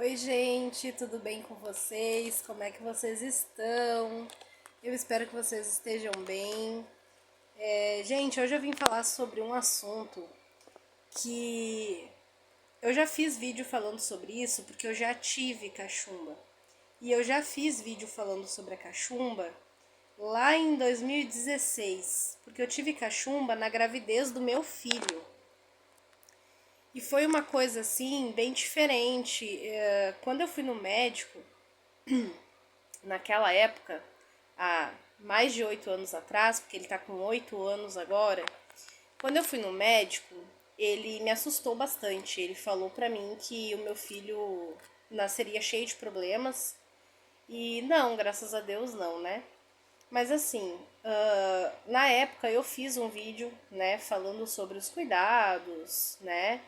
Oi, gente, tudo bem com vocês? Como é que vocês estão? Eu espero que vocês estejam bem. Gente, hoje eu vim falar sobre um assunto que eu já fiz vídeo falando sobre isso porque eu já tive cachumba. E eu já fiz vídeo falando sobre a cachumba lá em 2016, porque eu tive cachumba na gravidez do meu filho. E foi uma coisa assim, bem diferente. Quando eu fui no médico, naquela época, há mais de 8 anos atrás, porque ele tá com 8 anos agora, quando eu fui no médico, ele me assustou bastante. Ele falou pra mim que o meu filho nasceria cheio de problemas. E não, graças a Deus não, né? Mas assim, na época eu fiz um vídeo, né, falando sobre os cuidados, né,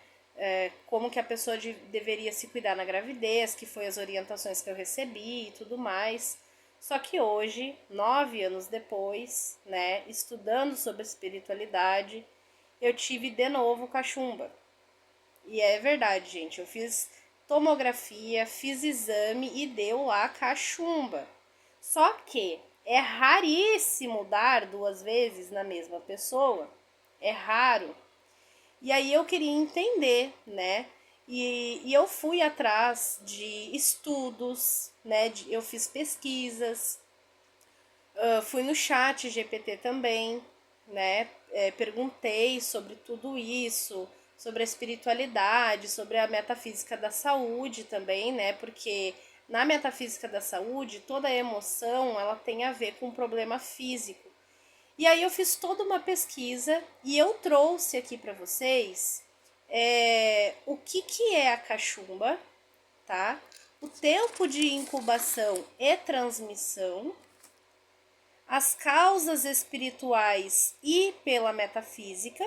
como que a pessoa deveria se cuidar na gravidez, que foi as orientações que eu recebi e tudo mais. Só que hoje, 9 anos depois, né, estudando sobre espiritualidade, eu tive de novo cachumba. E é verdade, gente, eu fiz tomografia, fiz exame e deu lá cachumba. Só que é raríssimo dar 2 vezes na mesma pessoa. É raro. E aí eu queria entender, né? E eu fui atrás de estudos, né? Eu fiz pesquisas, fui no chat GPT também, né? Perguntei sobre tudo isso, sobre a espiritualidade, sobre a metafísica da saúde também, né? Porque na metafísica da saúde, toda emoção ela tem a ver com um problema físico. E aí eu fiz toda uma pesquisa e eu trouxe aqui para vocês o que é a cachumba, tá? O tempo de incubação e transmissão, as causas espirituais e pela metafísica,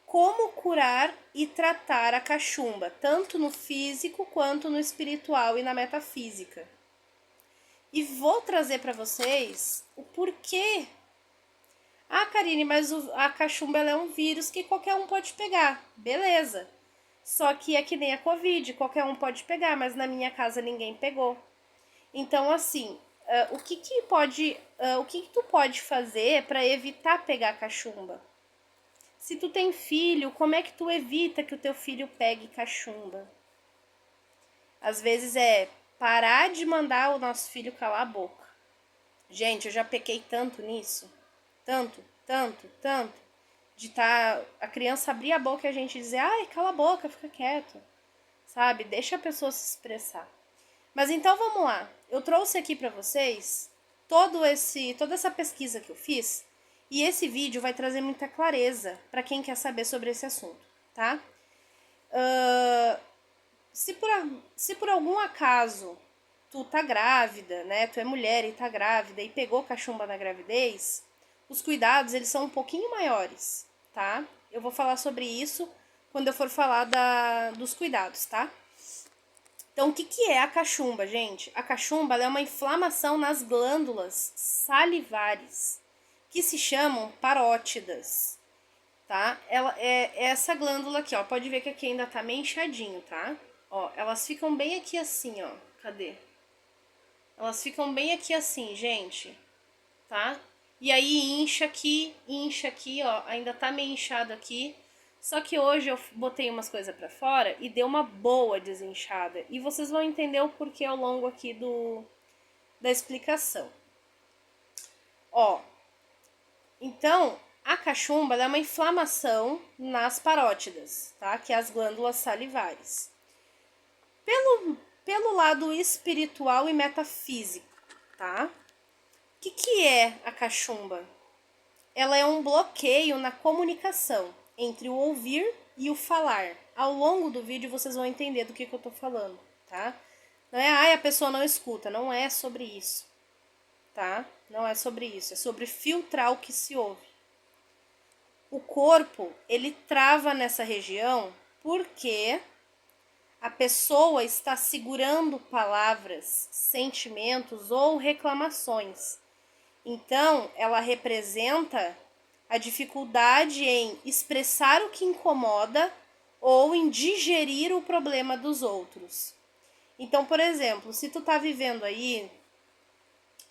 como curar e tratar a cachumba, tanto no físico quanto no espiritual e na metafísica. E vou trazer para vocês o porquê. Ah, Karine, mas a cachumba ela é um vírus que qualquer um pode pegar. Beleza. Só que é que nem a Covid, qualquer um pode pegar, mas na minha casa ninguém pegou. Então, assim, o que tu pode fazer para evitar pegar cachumba? Se tu tem filho, como é que tu evita que o teu filho pegue cachumba? Às vezes é parar de mandar o nosso filho calar a boca. Gente, eu já pequei tanto nisso. Tanto. De a criança abrir a boca e a gente dizer, ai, cala a boca, fica quieto. Sabe? Deixa a pessoa se expressar. Mas então vamos lá. Eu trouxe aqui para vocês toda essa pesquisa que eu fiz e esse vídeo vai trazer muita clareza para quem quer saber sobre esse assunto, tá? Se por algum acaso tu tá grávida, né? Tu é mulher e tá grávida e pegou cachumba na gravidez, os cuidados eles são um pouquinho maiores, tá? Eu vou falar sobre isso quando eu for falar dos cuidados, tá? Então, o que é a cachumba, gente? A cachumba é uma inflamação nas glândulas salivares, que se chamam parótidas, tá? Ela é essa glândula aqui, ó. Pode ver que aqui ainda tá meio inchadinho, tá? Ó, elas ficam bem aqui assim, ó. Cadê? Elas ficam bem aqui assim, gente, tá? E aí incha aqui, ó. Ainda tá meio inchado aqui. Só que hoje eu botei umas coisas pra fora e deu uma boa desinchada. E vocês vão entender o porquê ao longo aqui da explicação. Ó, então, a cachumba é uma inflamação nas parótidas, tá? Que é as glândulas salivares. Pelo lado espiritual e metafísico, tá? O que é a cachumba? Ela é um bloqueio na comunicação entre o ouvir e o falar. Ao longo do vídeo vocês vão entender do que eu tô falando, tá? Não é, a pessoa não escuta, não é sobre isso, tá? Não é sobre isso, é sobre filtrar o que se ouve. O corpo, ele trava nessa região porque a pessoa está segurando palavras, sentimentos ou reclamações. Então, ela representa a dificuldade em expressar o que incomoda ou em digerir o problema dos outros. Então, por exemplo, se tu tá vivendo aí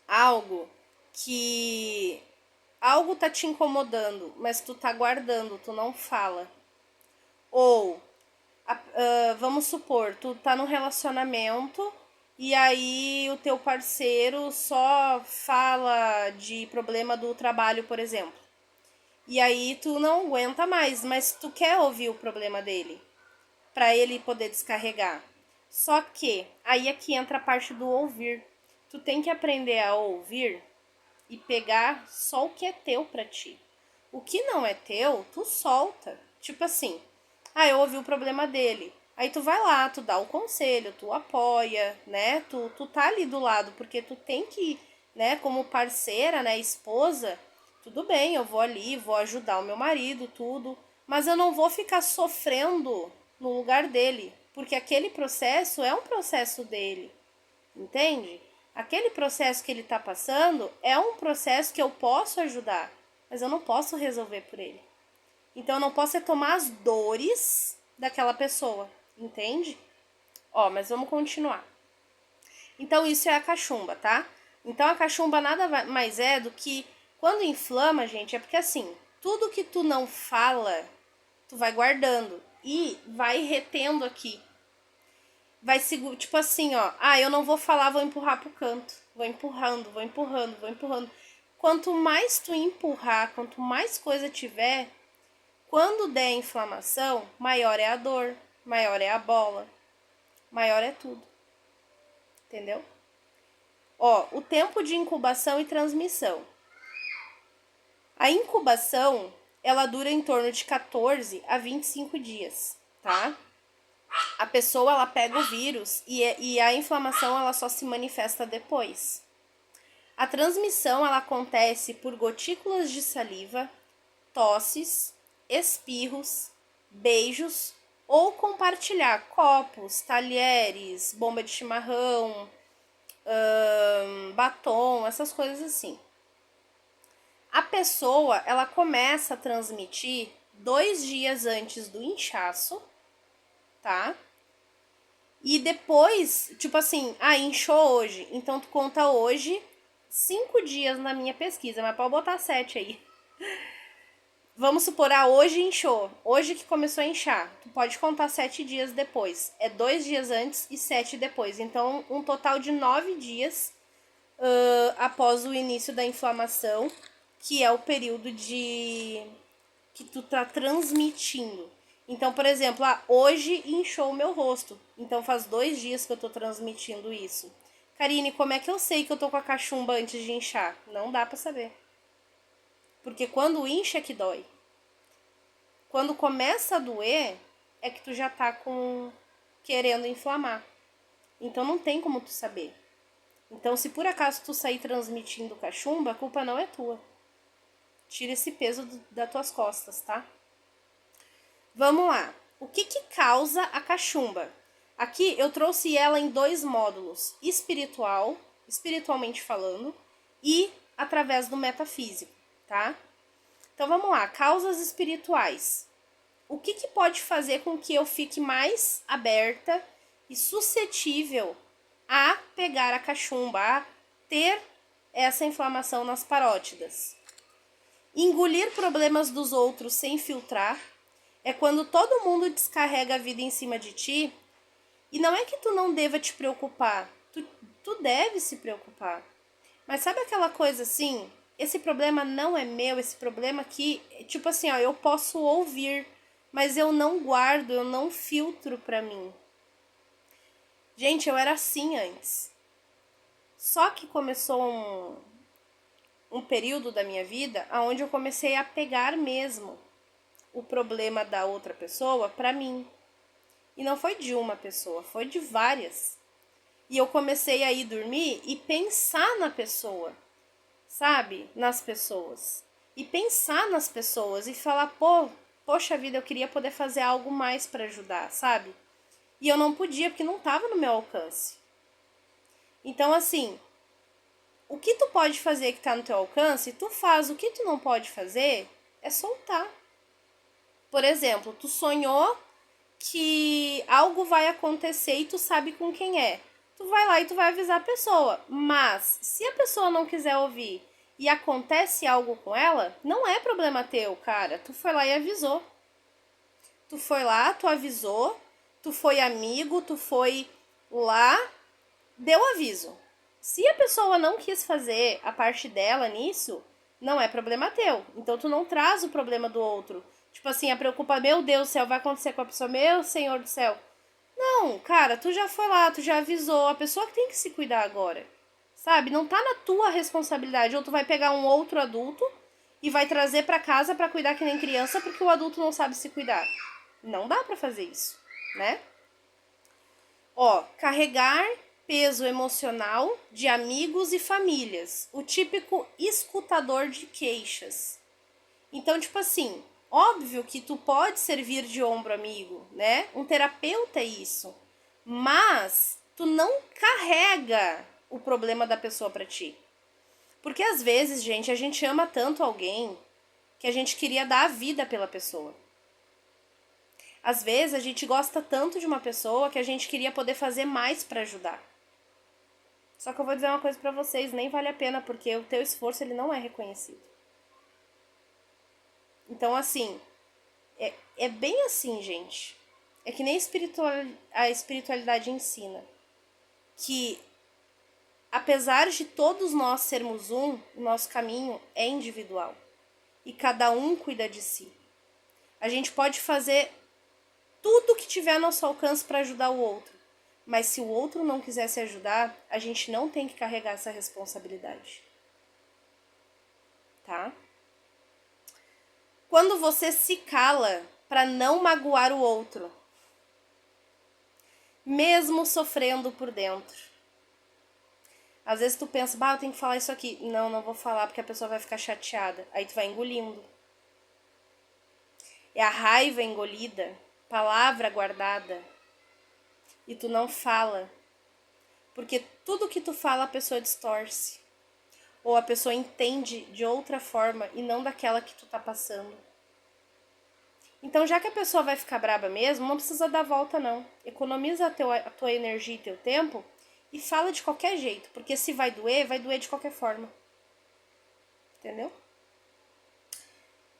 algo que algo tá te incomodando, mas tu tá guardando, tu não fala. Ou, vamos supor, tu tá num relacionamento e aí o teu parceiro só fala de problema do trabalho, por exemplo. E aí tu não aguenta mais, mas tu quer ouvir o problema dele, para ele poder descarregar. Só que aí aqui entra a parte do ouvir. Tu tem que aprender a ouvir e pegar só o que é teu pra ti. O que não é teu, tu solta. Tipo assim, eu ouvi o problema dele. Aí tu vai lá, tu dá o conselho, tu apoia, né? Tu tá ali do lado, porque tu tem que, né, como parceira, né, esposa, tudo bem, eu vou ali, vou ajudar o meu marido, tudo, mas eu não vou ficar sofrendo no lugar dele, porque aquele processo é um processo dele, entende? Aquele processo que ele tá passando é um processo que eu posso ajudar, mas eu não posso resolver por ele. Então eu não posso tomar as dores daquela pessoa, entende? Ó, mas vamos continuar. Então isso é a cachumba, tá? Então a cachumba nada mais é do que quando inflama, gente, é porque assim, tudo que tu não fala, tu vai guardando e vai retendo aqui. Vai segurar, tipo assim, ó, eu não vou falar, vou empurrar pro canto. Vou empurrando, vou empurrando, vou empurrando. Quanto mais tu empurrar, quanto mais coisa tiver, quando der inflamação, maior é a dor, maior é a bola, maior é tudo. Entendeu? Ó, o tempo de incubação e transmissão. A incubação, ela dura em torno de 14 a 25 dias, tá? A pessoa, ela pega o vírus e a inflamação, ela só se manifesta depois. A transmissão, ela acontece por gotículas de saliva, tosses, espirros, beijos ou compartilhar copos, talheres, bomba de chimarrão, batom, essas coisas assim. A pessoa, ela começa a transmitir 2 dias antes do inchaço, tá? E depois, tipo assim, inchou hoje, então tu conta hoje 5 dias na minha pesquisa, mas pode botar 7 aí. Vamos supor, hoje inchou, hoje que começou a inchar, tu pode contar 7 dias depois. É 2 dias antes e 7 depois. Então, um total de 9 dias após o início da inflamação, que é o período que tu tá transmitindo. Então, por exemplo, hoje inchou o meu rosto. Então, faz 2 dias que eu tô transmitindo isso. Karine, como é que eu sei que eu tô com a cachumba antes de inchar? Não dá pra saber. Porque quando incha é que dói. Quando começa a doer, é que tu já tá querendo inflamar. Então não tem como tu saber. Então se por acaso tu sair transmitindo cachumba, a culpa não é tua. Tira esse peso das tuas costas, tá? Vamos lá. O que causa a cachumba? Aqui eu trouxe ela em 2 módulos. Espiritualmente falando, e através do metafísico, tá? Então vamos lá, causas espirituais. O que pode fazer com que eu fique mais aberta e suscetível a pegar a cachumba, a ter essa inflamação nas parótidas? Engolir problemas dos outros sem filtrar é quando todo mundo descarrega a vida em cima de ti. E não é que tu não deva te preocupar, tu deve se preocupar. Mas sabe aquela coisa assim, esse problema não é meu, esse problema aqui, tipo assim, eu posso ouvir, mas eu não guardo, eu não filtro pra mim. Gente, eu era assim antes. Só que começou um período da minha vida onde eu comecei a pegar mesmo o problema da outra pessoa pra mim. E não foi de uma pessoa, foi de várias. E eu comecei a ir dormir e pensar na pessoa, sabe? Nas pessoas. E pensar nas pessoas e falar, poxa vida, eu queria poder fazer algo mais para ajudar, sabe? E eu não podia porque não estava no meu alcance. Então, assim, o que tu pode fazer que está no teu alcance, tu faz. O que tu não pode fazer é soltar. Por exemplo, tu sonhou que algo vai acontecer e tu sabe com quem é. Tu vai lá e tu vai avisar a pessoa. Mas se a pessoa não quiser ouvir e acontece algo com ela, não é problema teu, cara. Tu foi lá e avisou. Tu foi lá, tu avisou, tu foi amigo, tu foi lá, deu aviso. Se a pessoa não quis fazer a parte dela nisso, não é problema teu. Então tu não traz o problema do outro. Tipo assim, a preocupa, meu Deus do céu, vai acontecer com a pessoa, meu Senhor do céu. Não, cara, tu já foi lá, tu já avisou, a pessoa que tem que se cuidar agora. Sabe? Não tá na tua responsabilidade. Ou tu vai pegar um outro adulto e vai trazer pra casa pra cuidar que nem criança porque o adulto não sabe se cuidar. Não dá pra fazer isso, né? Ó, carregar peso emocional de amigos e famílias. O típico escutador de queixas. Então, tipo assim, óbvio que tu pode servir de ombro amigo, né? Um terapeuta é isso. Mas tu não carrega o problema da pessoa pra ti. Porque às vezes, gente, a gente ama tanto alguém que a gente queria dar a vida pela pessoa. Às vezes a gente gosta tanto de uma pessoa que a gente queria poder fazer mais pra ajudar. Só que eu vou dizer uma coisa pra vocês, nem vale a pena, porque o teu esforço ele não é reconhecido. Então, assim, é bem assim, gente. É que nem a espiritualidade ensina. Que, apesar de todos nós sermos um, o nosso caminho é individual. E cada um cuida de si. A gente pode fazer tudo que tiver a nosso alcance para ajudar o outro. Mas se o outro não quiser se ajudar, a gente não tem que carregar essa responsabilidade. Tá? Quando você se cala para não magoar o outro, mesmo sofrendo por dentro. Às vezes tu pensa, eu tenho que falar isso aqui. Não, não vou falar porque a pessoa vai ficar chateada. Aí tu vai engolindo. É a raiva engolida, palavra guardada. E tu não fala. Porque tudo que tu fala a pessoa distorce. Ou a pessoa entende de outra forma e não daquela que tu tá passando. Então, já que a pessoa vai ficar braba mesmo, não precisa dar volta, não. Economiza a tua energia e teu tempo e fala de qualquer jeito. Porque se vai doer de qualquer forma. Entendeu?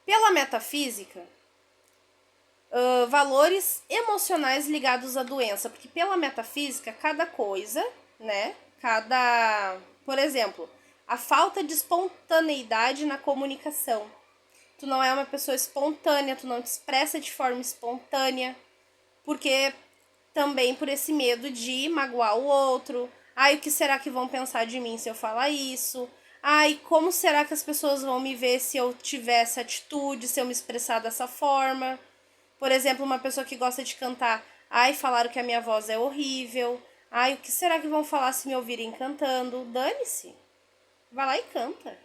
Pela metafísica, valores emocionais ligados à doença. Porque pela metafísica, cada coisa, né? Por exemplo, a falta de espontaneidade na comunicação. Tu não é uma pessoa espontânea, tu não te expressa de forma espontânea, porque também por esse medo de magoar o outro. Ai, o que será que vão pensar de mim se eu falar isso? Ai, como será que as pessoas vão me ver se eu tiver essa atitude, se eu me expressar dessa forma? Por exemplo, uma pessoa que gosta de cantar. Ai, falaram que a minha voz é horrível. Ai, o que será que vão falar se me ouvirem cantando? Dane-se. Vai lá e canta.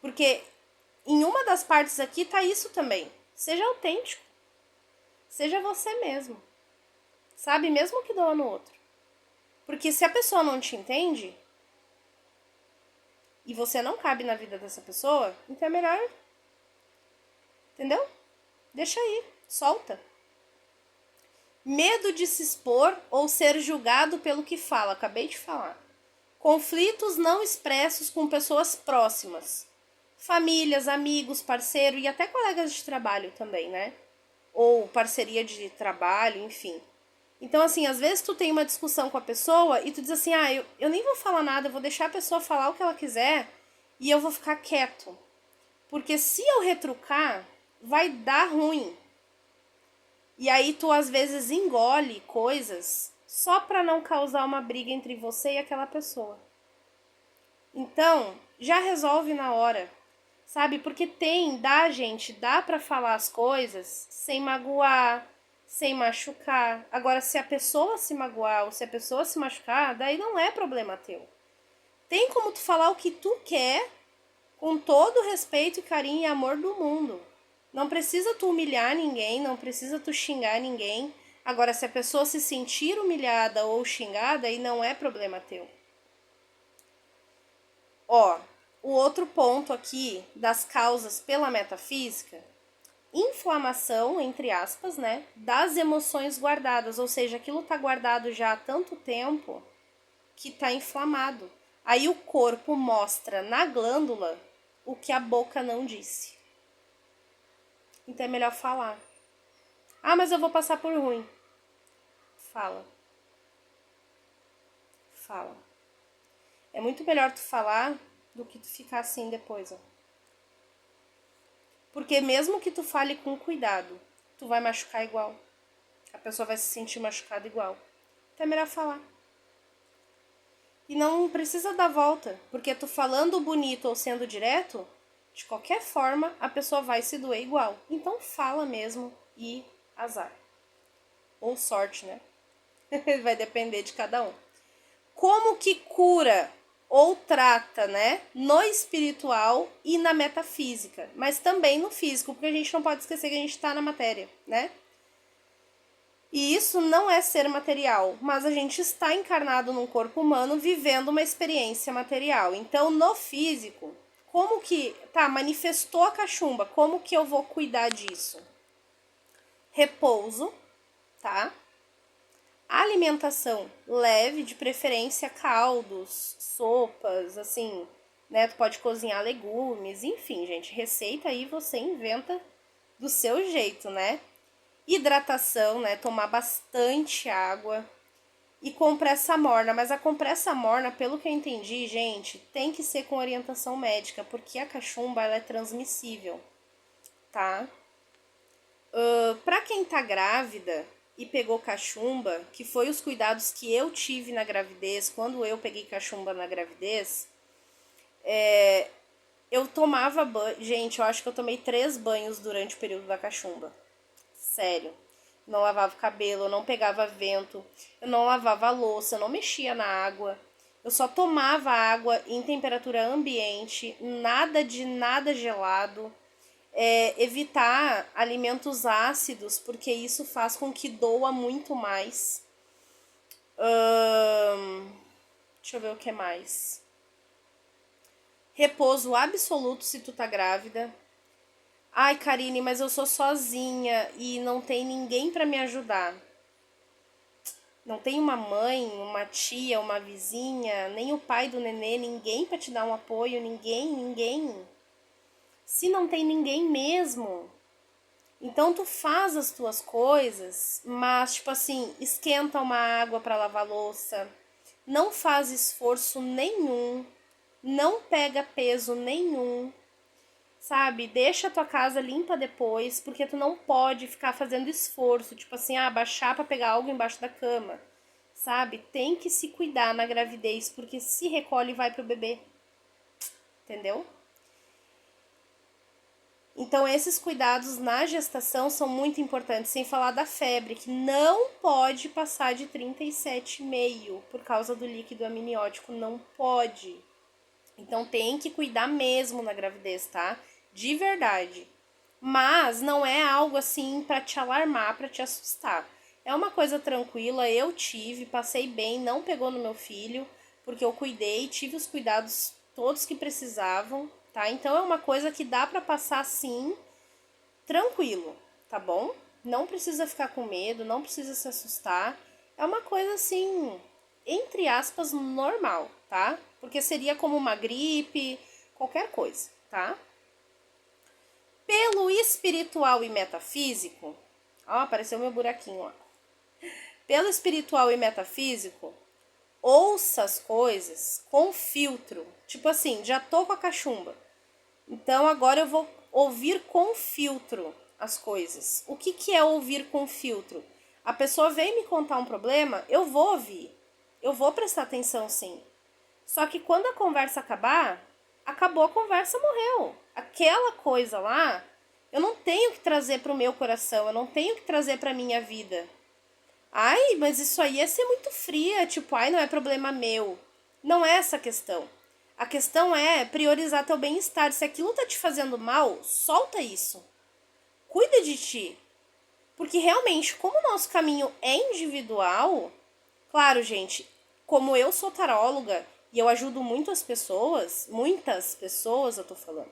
Porque em uma das partes aqui tá isso também. Seja autêntico. Seja você mesmo. Sabe? Mesmo que doa no outro. Porque se a pessoa não te entende e você não cabe na vida dessa pessoa, então é melhor. Entendeu? Deixa aí. Solta. Medo de se expor ou ser julgado pelo que fala. Acabei de falar. Conflitos não expressos com pessoas próximas. Famílias, amigos, parceiro e até colegas de trabalho também, né? Ou parceria de trabalho, enfim. Então, assim, às vezes tu tem uma discussão com a pessoa e tu diz assim, eu nem vou falar nada, eu vou deixar a pessoa falar o que ela quiser e eu vou ficar quieto. Porque se eu retrucar, vai dar ruim. E aí tu, às vezes, engole coisas só pra não causar uma briga entre você e aquela pessoa. Então, já resolve na hora. Sabe? Porque dá pra falar as coisas sem magoar, sem machucar. Agora, se a pessoa se magoar ou se a pessoa se machucar, daí não é problema teu. Tem como tu falar o que tu quer, com todo o respeito, carinho e amor do mundo. Não precisa tu humilhar ninguém, não precisa tu xingar ninguém. Agora, se a pessoa se sentir humilhada ou xingada, aí não é problema teu. Ó, o outro ponto aqui das causas pela metafísica inflamação, entre aspas, né, das emoções guardadas, ou seja, aquilo tá guardado já há tanto tempo que tá inflamado. Aí o corpo mostra na glândula o que a boca não disse. Então é melhor falar. Ah, mas eu vou passar por ruim. Fala. Fala. É muito melhor tu falar do que tu ficar assim depois, ó. Porque mesmo que tu fale com cuidado, tu vai machucar igual. A pessoa vai se sentir machucada igual. Então é melhor falar. E não precisa dar volta, porque tu falando bonito ou sendo direto, de qualquer forma a pessoa vai se doer igual. Então fala mesmo e azar. Ou sorte, né? Vai depender de cada um. Como que cura ou trata, né? No espiritual e na metafísica, mas também no físico, porque a gente não pode esquecer que a gente está na matéria, né? E isso não é ser material, mas a gente está encarnado num corpo humano vivendo uma experiência material. Então, no físico, como que, tá, manifestou a cachumba, como que eu vou cuidar disso? Repouso, tá? Alimentação leve, de preferência caldos, sopas, assim, né? Tu pode cozinhar legumes, enfim, gente, receita aí você inventa do seu jeito, né? Hidratação, né? Tomar bastante água e compressa morna. Mas a compressa morna, pelo que eu entendi, gente, tem que ser com orientação médica, porque a cachumba ela é transmissível, tá? Pra quem tá grávida e pegou cachumba, que foi os cuidados que eu tive na gravidez, quando eu peguei cachumba na gravidez, eu tomava banho. Gente, eu acho que eu tomei 3 banhos durante o período da cachumba. Sério. Não lavava o cabelo, eu não pegava vento, eu não lavava a louça, eu não mexia na água. Eu só tomava água em temperatura ambiente, nada de nada gelado. Evitar alimentos ácidos, porque isso faz com que doa muito mais. Deixa eu ver o que mais. Repouso absoluto se tu tá grávida. Ai, Karine, mas eu sou sozinha e não tem ninguém pra me ajudar. Não tem uma mãe, uma tia, uma vizinha, nem o pai do nenê, ninguém pra te dar um apoio, ninguém. Se não tem ninguém mesmo, então tu faz as tuas coisas, mas tipo assim, esquenta uma água pra lavar louça, não faz esforço nenhum, não pega peso nenhum, sabe? Deixa a tua casa limpa depois, porque tu não pode ficar fazendo esforço, tipo assim, baixar pra pegar algo embaixo da cama, sabe? Tem que se cuidar na gravidez, porque se recolhe e vai pro bebê, entendeu? Então, esses cuidados na gestação são muito importantes, sem falar da febre, que não pode passar de 37,5 por causa do líquido amniótico, não pode. Então, tem que cuidar mesmo na gravidez, tá? De verdade. Mas não é algo assim pra te alarmar, pra te assustar. É uma coisa tranquila, eu tive, passei bem, não pegou no meu filho, porque eu cuidei, tive os cuidados todos que precisavam, tá? Então é uma coisa que dá pra passar sim, tranquilo, tá bom? Não precisa ficar com medo, não precisa se assustar. É uma coisa assim, entre aspas, normal, tá? Porque seria como uma gripe, qualquer coisa, tá? Pelo espiritual e metafísico, ó, apareceu meu buraquinho lá. Pelo espiritual e metafísico, ouça as coisas com filtro. Tipo assim, já tô com a cachumba, então agora eu vou ouvir com filtro as coisas. O que é ouvir com filtro? A pessoa vem me contar um problema, eu vou ouvir. Eu vou prestar atenção sim. Só que quando a conversa acabar, acabou a conversa, morreu. Aquela coisa lá, eu não tenho que trazer para o meu coração, eu não tenho que trazer para minha vida. Ai, mas isso aí é ser muito fria, tipo, ai, não é problema meu. Não é essa a questão. A questão é priorizar teu bem-estar. Se aquilo tá te fazendo mal, solta isso. Cuida de ti. Porque realmente, como o nosso caminho é individual, claro, gente, como eu sou taróloga e eu ajudo muitas pessoas eu tô falando,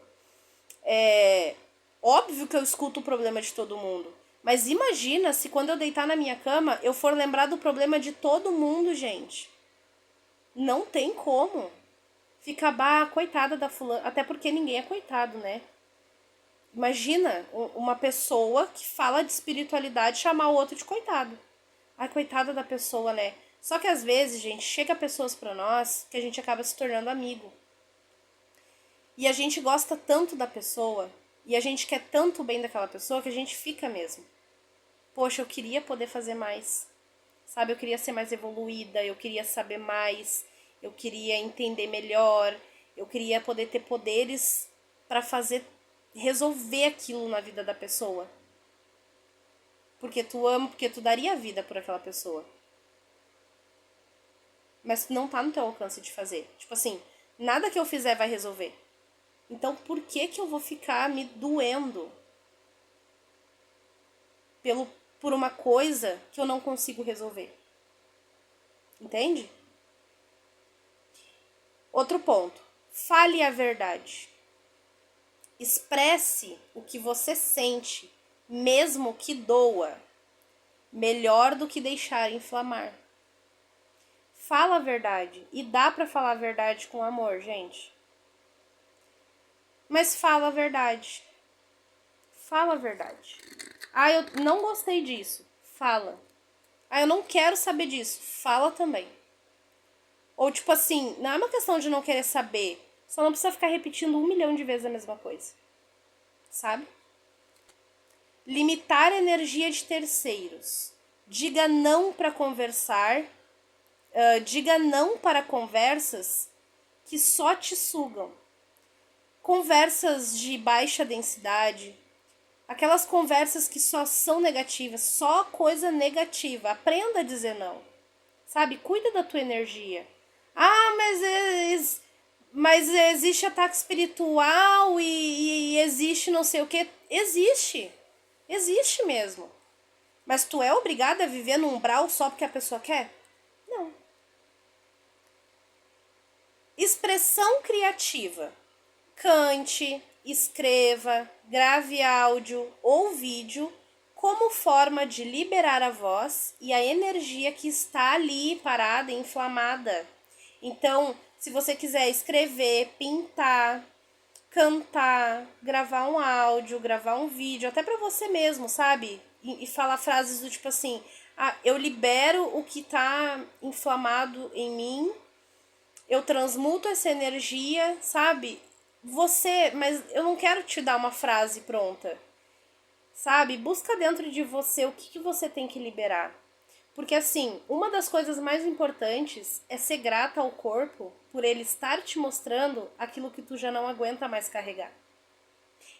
Óbvio que eu escuto o problema de todo mundo. Mas imagina se quando eu deitar na minha cama, eu for lembrar do problema de todo mundo, gente. Não tem como. Fica, coitada da fulana. Até porque ninguém é coitado, né? Imagina uma pessoa que fala de espiritualidade chamar o outro de coitado. Ai, coitada da pessoa, né? Só que às vezes, gente, chega pessoas pra nós que a gente acaba se tornando amigo. E a gente gosta tanto da pessoa, e a gente quer tanto o bem daquela pessoa que a gente fica mesmo. Poxa, eu queria poder fazer mais. Sabe, eu queria ser mais evoluída, eu queria saber mais, eu queria entender melhor, eu queria poder ter poderes pra fazer, resolver aquilo na vida da pessoa. Porque tu ama, porque tu daria a vida por aquela pessoa. Mas não tá no teu alcance de fazer. Tipo assim, nada que eu fizer vai resolver. Então por que que eu vou ficar me doendo por uma coisa que eu não consigo resolver? Entende? Outro ponto. Fale a verdade. Expresse o que você sente, mesmo que doa. Melhor do que deixar inflamar. Fala a verdade. E dá pra falar a verdade com amor, gente. Mas fala a verdade. Fala a verdade. Ah, eu não gostei disso. Fala. Ah, eu não quero saber disso. Fala também. Ou tipo assim, não é uma questão de não querer saber. Só não precisa ficar repetindo 1 milhão de vezes a mesma coisa. Sabe? Limitar a energia de terceiros. Diga não para conversar. Diga não para conversas que só te sugam. Conversas de baixa densidade. Aquelas conversas que só são negativas. Só coisa negativa. Aprenda a dizer não. Sabe? Cuida da tua energia. Ah, mas existe ataque espiritual e existe não sei o que. Existe. Existe mesmo. Mas tu é obrigada a viver num umbral só porque a pessoa quer? Não. Expressão criativa. Cante, escreva, grave áudio ou vídeo como forma de liberar a voz e a energia que está ali parada, inflamada. Então, se você quiser escrever, pintar, cantar, gravar um áudio, gravar um vídeo, até para você mesmo, sabe? E falar frases do tipo assim: ah, eu libero o que tá inflamado em mim, eu transmuto essa energia, sabe? Mas eu não quero te dar uma frase pronta, sabe? Busca dentro de você o que você tem que liberar. Porque assim, uma das coisas mais importantes é ser grata ao corpo por ele estar te mostrando aquilo que tu já não aguenta mais carregar.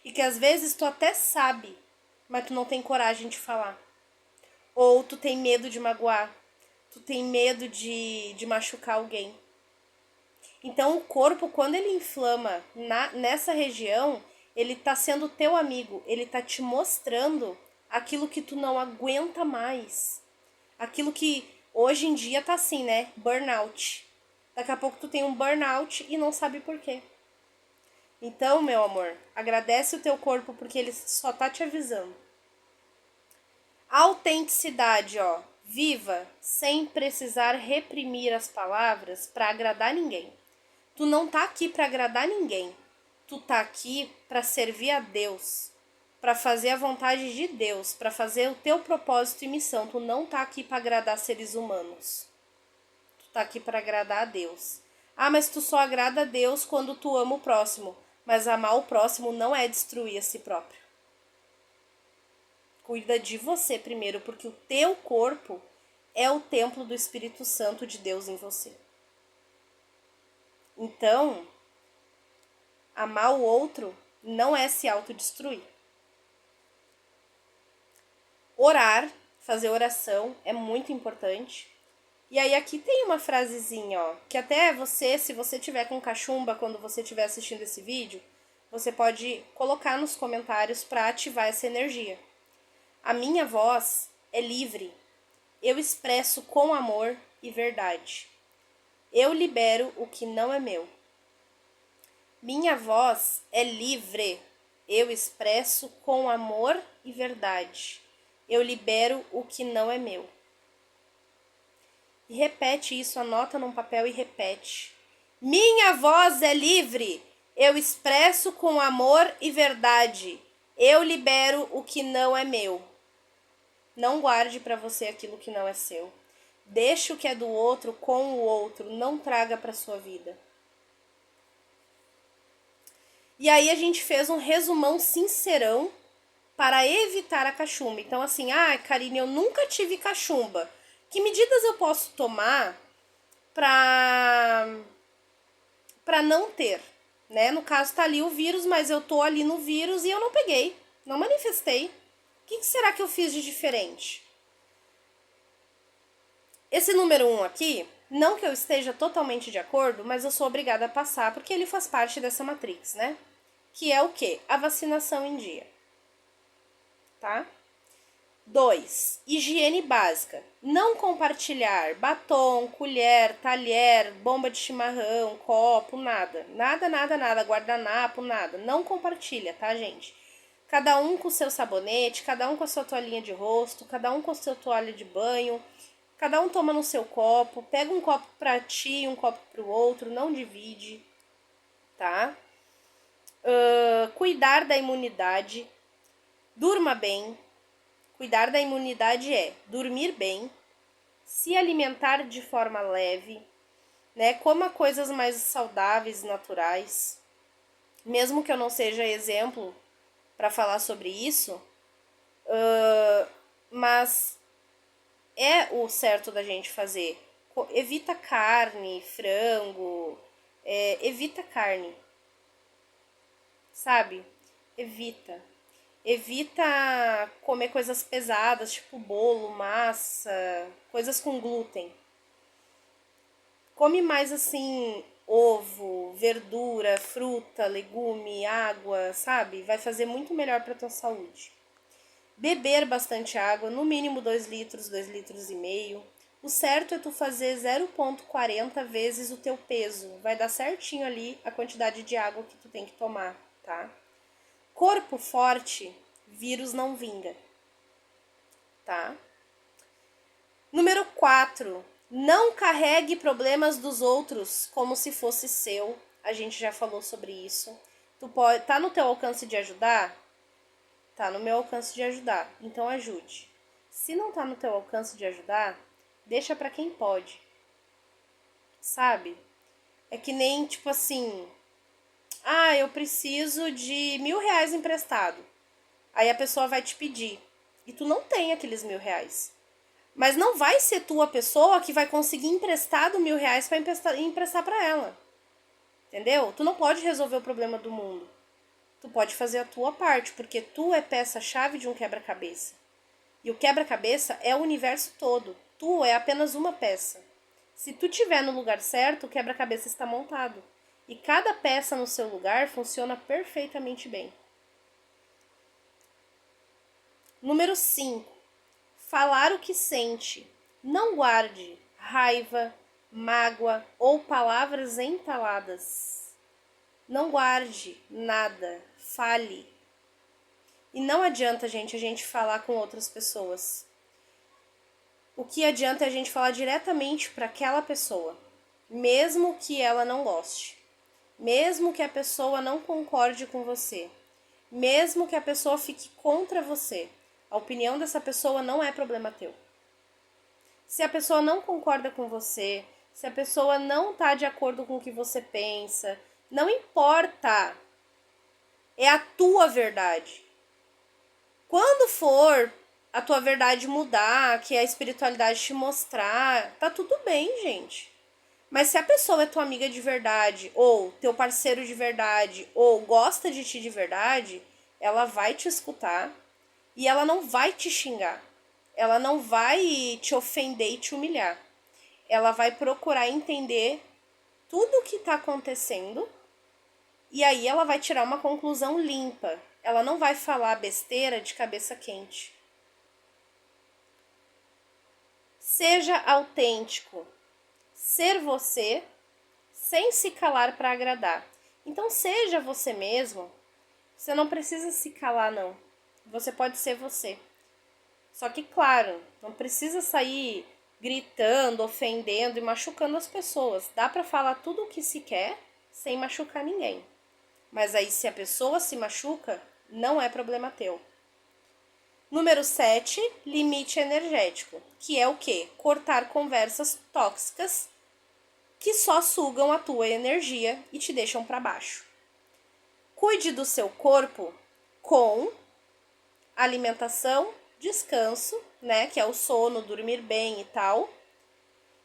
E que às vezes tu até sabe, mas tu não tem coragem de falar. Ou tu tem medo de magoar. Tu tem medo de machucar alguém. Então o corpo, quando ele inflama nessa região, ele tá sendo teu amigo. Ele tá te mostrando aquilo que tu não aguenta mais. Aquilo que hoje em dia tá assim, né? Burnout. Daqui a pouco tu tem um burnout e não sabe por quê. Então, meu amor, agradece o teu corpo porque ele só tá te avisando. Autenticidade, ó. Viva sem precisar reprimir as palavras para agradar ninguém. Tu não tá aqui para agradar ninguém. Tu tá aqui para servir a Deus, para fazer a vontade de Deus, para fazer o teu propósito e missão. Tu não tá aqui para agradar seres humanos. Tu tá aqui para agradar a Deus. Ah, mas tu só agrada a Deus quando tu ama o próximo. Mas amar o próximo não é destruir a si próprio. Cuida de você primeiro, porque o teu corpo é o templo do Espírito Santo de Deus em você. Então, amar o outro não é se autodestruir. Orar, fazer oração é muito importante. E aí aqui tem uma frasezinha, ó, que até você, se você tiver com cachumba quando você estiver assistindo esse vídeo, você pode colocar nos comentários para ativar essa energia. A minha voz é livre. Eu expresso com amor e verdade. Eu libero o que não é meu. Minha voz é livre. Eu expresso com amor e verdade. Eu libero o que não é meu. E repete isso, anota num papel e repete. Minha voz é livre. Eu expresso com amor e verdade. Eu libero o que não é meu. Não guarde para você aquilo que não é seu. Deixe o que é do outro com o outro. Não traga para sua vida. E aí a gente fez um resumão sincerão para evitar a cachumba. Então assim, Karine, eu nunca tive cachumba. Que medidas eu posso tomar para não ter? Né? No caso tá ali o vírus, mas eu tô ali no vírus e eu não peguei, não manifestei. O que será que eu fiz de diferente? Esse número 1 aqui, não que eu esteja totalmente de acordo, mas eu sou obrigada a passar porque ele faz parte dessa matrix, né? Que é o quê? A vacinação em dia. Tá? 2. Higiene básica. Não compartilhar batom, colher, talher, bomba de chimarrão, copo, nada. Nada. Guardanapo, nada. Não compartilha, tá, gente? Cada um com o seu sabonete, cada um com a sua toalhinha de rosto, cada um com a sua toalha de banho. Cada um toma no seu copo. Pega um copo pra ti, um copo pro outro. Não divide, tá? Cuidar da imunidade. Durma bem. Cuidar da imunidade é dormir bem, se alimentar de forma leve, né? Coma coisas mais saudáveis e naturais. Mesmo que eu não seja exemplo para falar sobre isso, mas é o certo da gente fazer. Evita carne, frango, evita carne, sabe? Evita comer coisas pesadas, tipo bolo, massa, coisas com glúten. Come mais assim, ovo, verdura, fruta, legume, água, sabe? Vai fazer muito melhor para tua saúde. Beber bastante água, no mínimo 2 litros, 2 litros e meio. O certo é tu fazer 0,40 vezes o teu peso. Vai dar certinho ali a quantidade de água que tu tem que tomar, tá? Corpo forte, vírus não vinga, tá? Número 4. Não carregue problemas dos outros como se fosse seu. A gente já falou sobre isso. Tá no teu alcance de ajudar? Tá no meu alcance de ajudar. Então ajude. Se não tá no teu alcance de ajudar, deixa pra quem pode. Sabe? É que nem, tipo assim... eu preciso de R$1.000 emprestado. Aí a pessoa vai te pedir. E tu não tem aqueles R$1.000. Mas não vai ser tu a pessoa que vai conseguir emprestar do R$1.000 para emprestar para ela. Entendeu? Tu não pode resolver o problema do mundo. Tu pode fazer a tua parte, porque tu é peça-chave de um quebra-cabeça. E o quebra-cabeça é o universo todo. Tu é apenas uma peça. Se tu estiver no lugar certo, o quebra-cabeça está montado. E cada peça no seu lugar funciona perfeitamente bem. Número 5. Falar o que sente. Não guarde raiva, mágoa ou palavras entaladas. Não guarde nada. Fale. E não adianta, a gente falar com outras pessoas. O que adianta é a gente falar diretamente para aquela pessoa, mesmo que ela não goste. Mesmo que a pessoa não concorde com você. Mesmo que a pessoa fique contra você. A opinião dessa pessoa não é problema teu. Se a pessoa não concorda com você, se a pessoa não está de acordo com o que você pensa, não importa. É a tua verdade. Quando for a tua verdade mudar, que a espiritualidade te mostrar, tá tudo bem, gente. Mas se a pessoa é tua amiga de verdade, ou teu parceiro de verdade, ou gosta de ti de verdade, ela vai te escutar e ela não vai te xingar. Ela não vai te ofender e te humilhar. Ela vai procurar entender tudo o que está acontecendo e aí ela vai tirar uma conclusão limpa. Ela não vai falar besteira de cabeça quente. Seja autêntico. Ser você, sem se calar para agradar. Então seja você mesmo, Você não precisa se calar, não. Você pode ser você. Só que, claro, não precisa sair gritando, ofendendo e machucando as pessoas. Dá pra falar tudo o que se quer sem machucar ninguém. Mas aí, se a pessoa se machuca, não é problema teu. Número 7, limite energético, que é o quê? Cortar conversas tóxicas que só sugam a tua energia e te deixam para baixo. Cuide do seu corpo com alimentação, descanso, né, que é o sono, dormir bem e tal.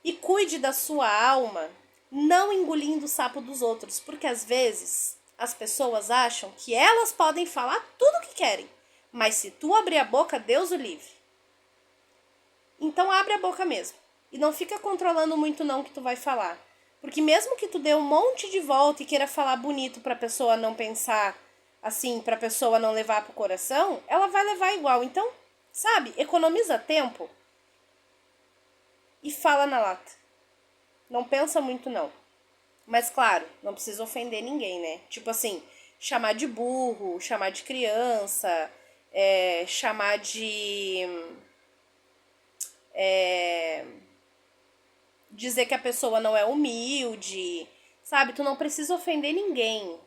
E cuide da sua alma, não engolindo o sapo dos outros, porque às vezes as pessoas acham que elas podem falar tudo o que querem, mas se tu abrir a boca, Deus o livre. Então abre a boca mesmo. E não fica controlando muito não o que tu vai falar. Porque mesmo que tu dê um monte de volta e queira falar bonito pra pessoa não pensar assim, pra pessoa não levar pro coração, ela vai levar igual. Então, sabe, economiza tempo e fala na lata. Não pensa muito não. Mas claro, não precisa ofender ninguém, né? Tipo assim, chamar de burro, chamar de criança, chamar de... dizer que a pessoa não é humilde, sabe? Tu não precisa ofender ninguém.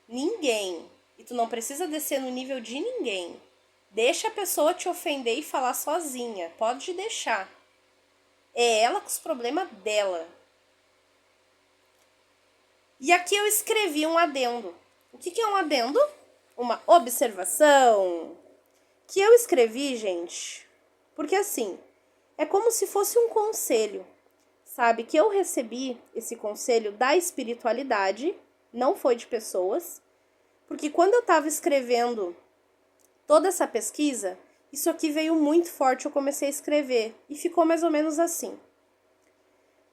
Ninguém. E tu não precisa descer no nível de ninguém. Deixa a pessoa te ofender e falar sozinha. Pode deixar. É ela com os problemas dela. E aqui eu escrevi um adendo. O que é um adendo? Uma observação. Que eu escrevi, gente, porque assim, é como se fosse um conselho. Sabe, que eu recebi esse conselho da espiritualidade, não foi de pessoas, porque quando eu estava escrevendo toda essa pesquisa, isso aqui veio muito forte, eu comecei a escrever, e ficou mais ou menos assim.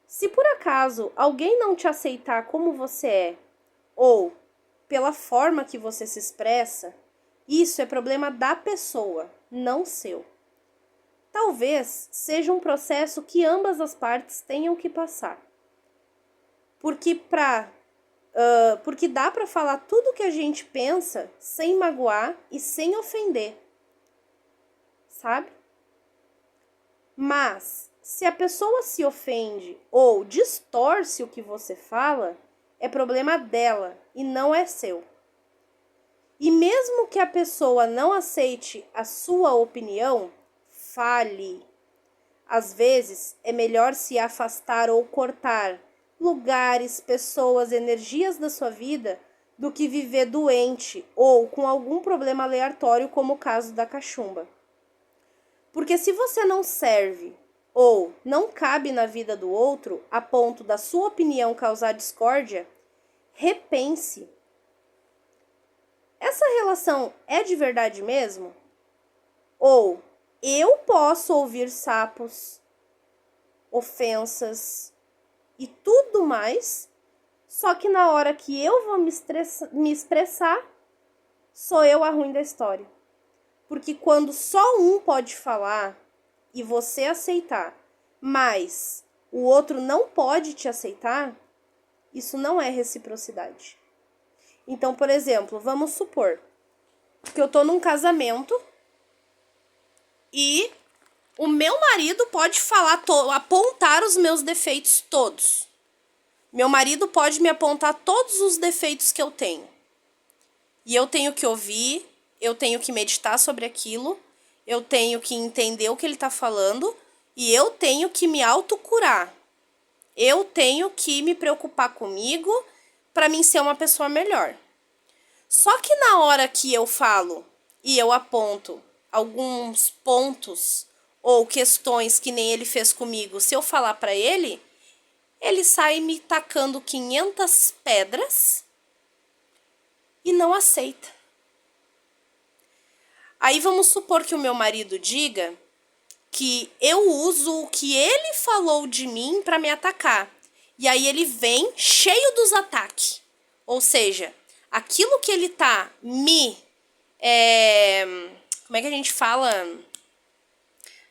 Se por acaso alguém não te aceitar como você é, ou pela forma que você se expressa, isso é problema da pessoa, não seu. Talvez seja um processo que ambas as partes tenham que passar. Porque dá para falar tudo o que a gente pensa sem magoar e sem ofender. Sabe? Mas, se a pessoa se ofende ou distorce o que você fala, é problema dela e não é seu. E mesmo que a pessoa não aceite a sua opinião, fale. Às vezes, é melhor se afastar ou cortar lugares, pessoas, energias da sua vida do que viver doente ou com algum problema aleatório, como o caso da cachumba. Porque se você não serve ou não cabe na vida do outro a ponto da sua opinião causar discórdia, repense. Essa relação é de verdade mesmo? Ou eu posso ouvir sapos, ofensas e tudo mais, só que na hora que eu vou me expressar, sou eu a ruim da história. Porque quando só um pode falar e você aceitar, mas o outro não pode te aceitar, isso não é reciprocidade. Então, por exemplo, vamos supor que eu tô num casamento e o meu marido pode falar, apontar os meus defeitos todos. Meu marido pode me apontar todos os defeitos que eu tenho. E eu tenho que ouvir, eu tenho que meditar sobre aquilo, eu tenho que entender o que ele está falando e eu tenho que me autocurar. Eu tenho que me preocupar comigo para mim ser uma pessoa melhor. Só que na hora que eu falo e eu aponto alguns pontos ou questões que nem ele fez comigo, se eu falar para ele, ele sai me tacando 500 pedras e não aceita. Aí vamos supor que o meu marido diga que eu uso o que ele falou de mim para me atacar. E aí ele vem cheio dos ataques. Ou seja, aquilo que ele tá como é que a gente fala?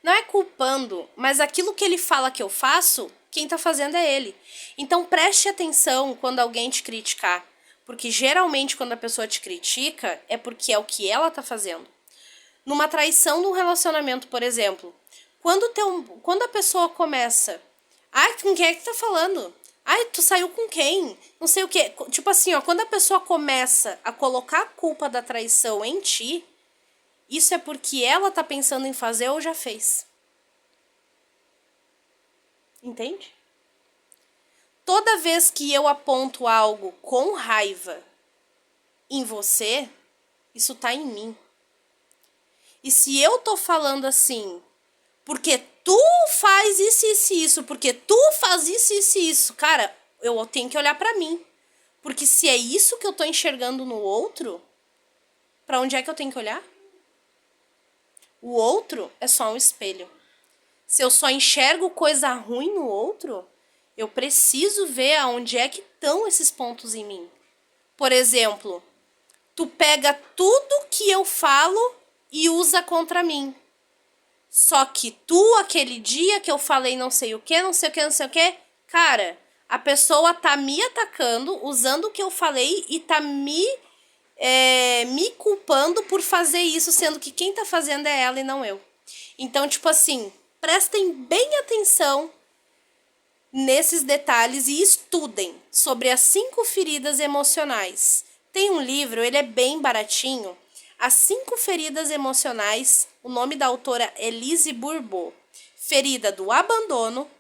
Não é culpando, mas aquilo que ele fala que eu faço, quem tá fazendo é ele. Então preste atenção quando alguém te criticar. Porque geralmente quando a pessoa te critica é porque é o que ela tá fazendo. Numa traição num relacionamento, por exemplo, quando a pessoa começa, ai, com quem é que tu tá falando? Ai, tu saiu com quem? Não sei o quê. Tipo assim, ó, quando a pessoa começa a colocar a culpa da traição em ti, isso é porque ela tá pensando em fazer ou já fez. Entende? Toda vez que eu aponto algo com raiva em você, isso tá em mim. E se eu tô falando assim, porque tu faz isso, porque tu faz isso, cara, eu tenho que olhar pra mim. Porque se é isso que eu tô enxergando no outro, pra onde é que eu tenho que olhar? O outro é só um espelho. Se eu só enxergo coisa ruim no outro, eu preciso ver aonde é que estão esses pontos em mim. Por exemplo, tu pega tudo que eu falo e usa contra mim. Só que tu, aquele dia que eu falei não sei o que, cara, a pessoa tá me atacando, usando o que eu falei e tá me culpando por fazer isso, sendo que quem tá fazendo é ela e não eu. Então, tipo assim, prestem bem atenção nesses detalhes e estudem sobre as 5 feridas emocionais. Tem um livro, ele é bem baratinho, As 5 Feridas Emocionais, o nome da autora é Lise Bourbeau. Ferida do abandono,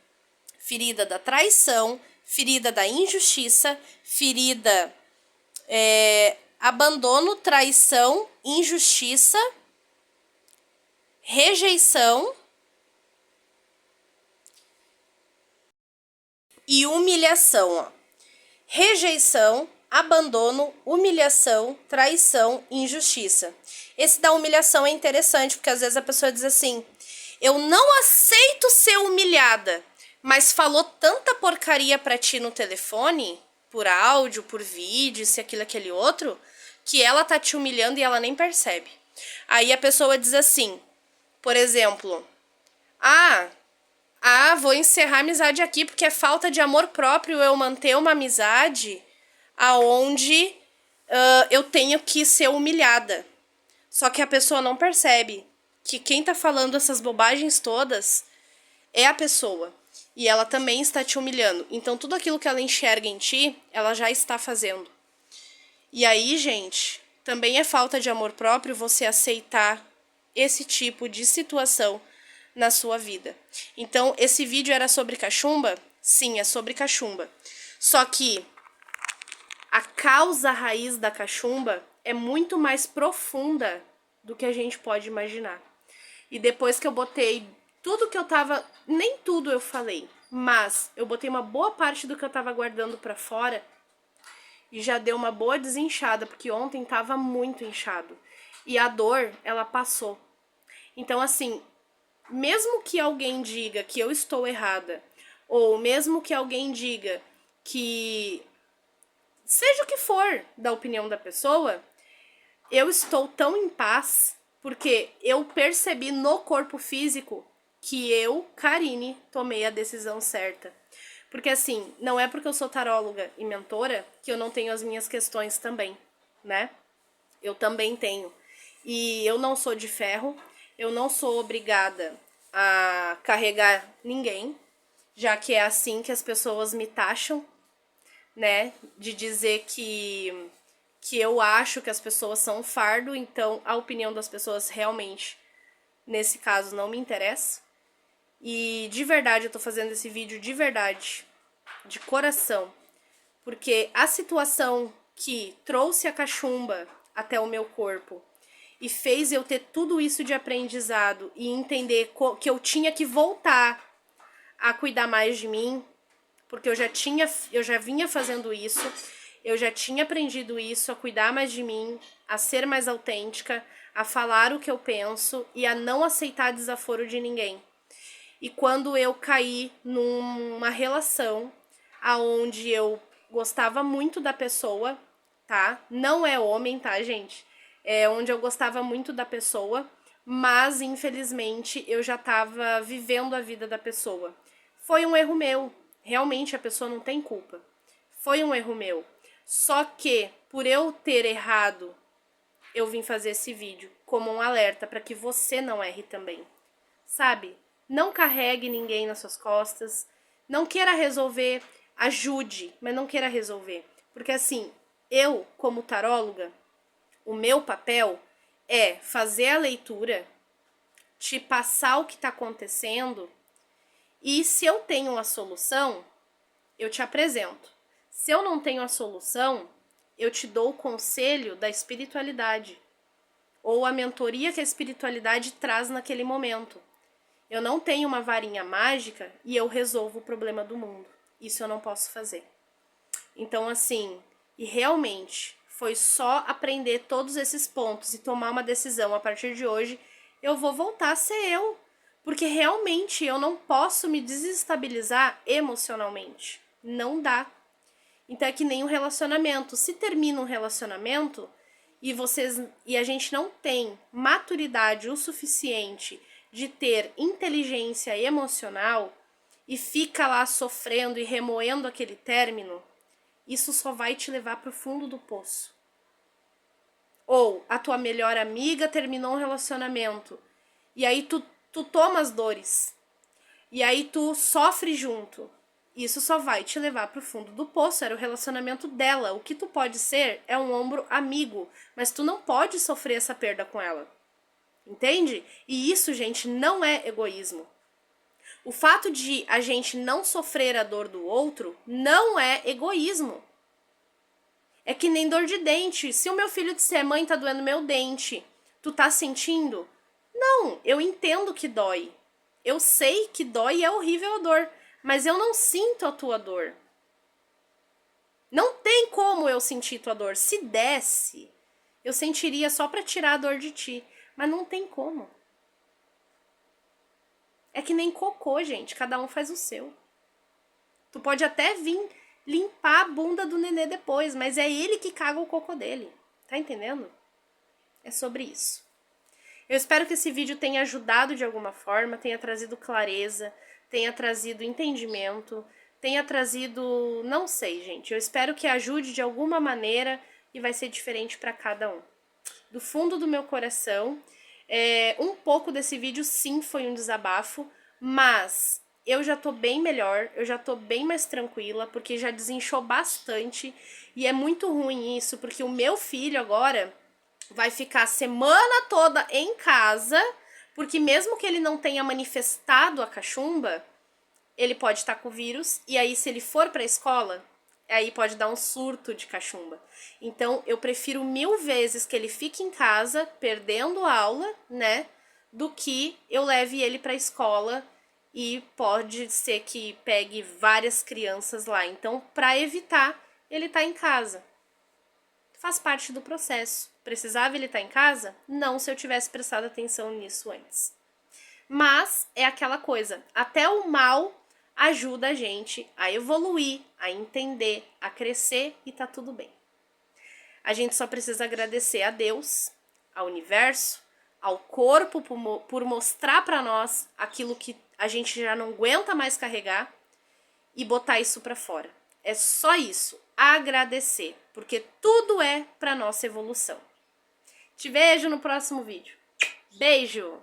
ferida da traição, ferida da injustiça, ferida abandono, traição, injustiça, rejeição e humilhação. Ó. Rejeição, abandono, humilhação, traição e injustiça. Esse da humilhação é interessante, porque às vezes a pessoa diz assim, eu não aceito ser humilhada, mas falou tanta porcaria pra ti no telefone, por áudio, por vídeo, se aquilo, aquele outro, que ela tá te humilhando e ela nem percebe. Aí a pessoa diz assim, por exemplo, vou encerrar a amizade aqui porque é falta de amor próprio eu manter uma amizade aonde eu tenho que ser humilhada. Só que a pessoa não percebe que quem tá falando essas bobagens todas é a pessoa. E ela também está te humilhando. Então tudo aquilo que ela enxerga em ti, ela já está fazendo. E aí, gente, também é falta de amor próprio você aceitar esse tipo de situação na sua vida. Então, esse vídeo era sobre cachumba? Sim, é sobre cachumba. Só que a causa raiz da cachumba é muito mais profunda do que a gente pode imaginar. E depois que eu botei tudo que eu tava... Nem tudo eu falei, mas eu botei uma boa parte do que eu tava guardando pra fora e já deu uma boa desinchada, porque ontem tava muito inchado. E a dor, ela passou. Então, assim, mesmo que alguém diga que eu estou errada, ou mesmo que alguém diga que seja o que for da opinião da pessoa, eu estou tão em paz porque eu percebi no corpo físico que eu, Karine, tomei a decisão certa. Porque assim, não é porque eu sou taróloga e mentora que eu não tenho as minhas questões também, né? Eu também tenho. E eu não sou de ferro, eu não sou obrigada a carregar ninguém, já que é assim que as pessoas me taxam, né? De dizer que eu acho que as pessoas são um fardo, então a opinião das pessoas realmente, nesse caso, não me interessa. E de verdade, eu tô fazendo esse vídeo de verdade, de coração, porque a situação que trouxe a cachumba até o meu corpo e fez eu ter tudo isso de aprendizado e entender que eu tinha que voltar a cuidar mais de mim, porque eu já vinha fazendo isso, eu já tinha aprendido isso, a cuidar mais de mim, a ser mais autêntica, a falar o que eu penso e a não aceitar desaforo de ninguém. E quando eu caí numa relação aonde eu gostava muito da pessoa, tá? Não é homem, tá, gente? É onde eu gostava muito da pessoa, mas infelizmente eu já tava vivendo a vida da pessoa. Foi um erro meu. Realmente a pessoa não tem culpa. Foi um erro meu. Só que, por eu ter errado, eu vim fazer esse vídeo como um alerta para que você não erre também. Sabe? Não carregue ninguém nas suas costas. Não queira resolver. Ajude, mas não queira resolver. Porque assim, eu, como taróloga, o meu papel é fazer a leitura, te passar o que está acontecendo, e se eu tenho a solução, eu te apresento. Se eu não tenho a solução, eu te dou o conselho da espiritualidade, ou a mentoria que a espiritualidade traz naquele momento. Eu não tenho uma varinha mágica e eu resolvo o problema do mundo. Isso eu não posso fazer. Então, assim, e realmente foi só aprender todos esses pontos e tomar uma decisão a partir de hoje, eu vou voltar a ser eu. Porque realmente eu não posso me desestabilizar emocionalmente. Não dá. Então é que nem um relacionamento. Se termina um relacionamento e a gente não tem maturidade o suficiente de ter inteligência emocional e fica lá sofrendo e remoendo aquele término, isso só vai te levar para o fundo do poço. Ou a tua melhor amiga terminou um relacionamento e aí tu toma as dores e aí tu sofre junto. Isso só vai te levar pro fundo do poço. Era o relacionamento dela. O que tu pode ser é um ombro amigo, mas tu não pode sofrer essa perda com ela. Entende? E isso, gente, não é egoísmo. O fato de a gente não sofrer a dor do outro não é egoísmo. É que nem dor de dente. Se o meu filho disser, mãe, tá doendo meu dente, tu tá sentindo? Não, eu entendo que dói. Eu sei que dói e é horrível a dor. Mas eu não sinto a tua dor. Não tem como eu sentir tua dor. Se desse, eu sentiria só pra tirar a dor de ti. Mas não tem como. É que nem cocô, gente. Cada um faz o seu. Tu pode até vir limpar a bunda do nenê depois, mas é ele que caga o cocô dele. Tá entendendo? É sobre isso. Eu espero que esse vídeo tenha ajudado de alguma forma, tenha trazido clareza, tenha trazido entendimento, tenha trazido... não sei, gente. Eu espero que ajude de alguma maneira e vai ser diferente para cada um. Do fundo do meu coração, um pouco desse vídeo sim foi um desabafo, mas eu já tô bem melhor, eu já tô bem mais tranquila, porque já desinchou bastante e é muito ruim isso, porque o meu filho agora vai ficar a semana toda em casa, porque mesmo que ele não tenha manifestado a cachumba, ele pode estar com o vírus, e aí se ele for pra escola, aí pode dar um surto de cachumba. Então eu prefiro 1000 vezes que ele fique em casa, perdendo aula, né, do que eu leve ele pra escola e pode ser que pegue várias crianças lá. Então, pra evitar, ele tá em casa. Faz parte do processo. Precisava ele estar em casa? Não, se eu tivesse prestado atenção nisso antes. Mas é aquela coisa, até o mal ajuda a gente a evoluir, a entender, a crescer e tá tudo bem. A gente só precisa agradecer a Deus, ao universo, ao corpo por mostrar pra nós aquilo que a gente já não aguenta mais carregar e botar isso pra fora. É só isso, agradecer, porque tudo é pra nossa evolução. Te vejo no próximo vídeo. Beijo!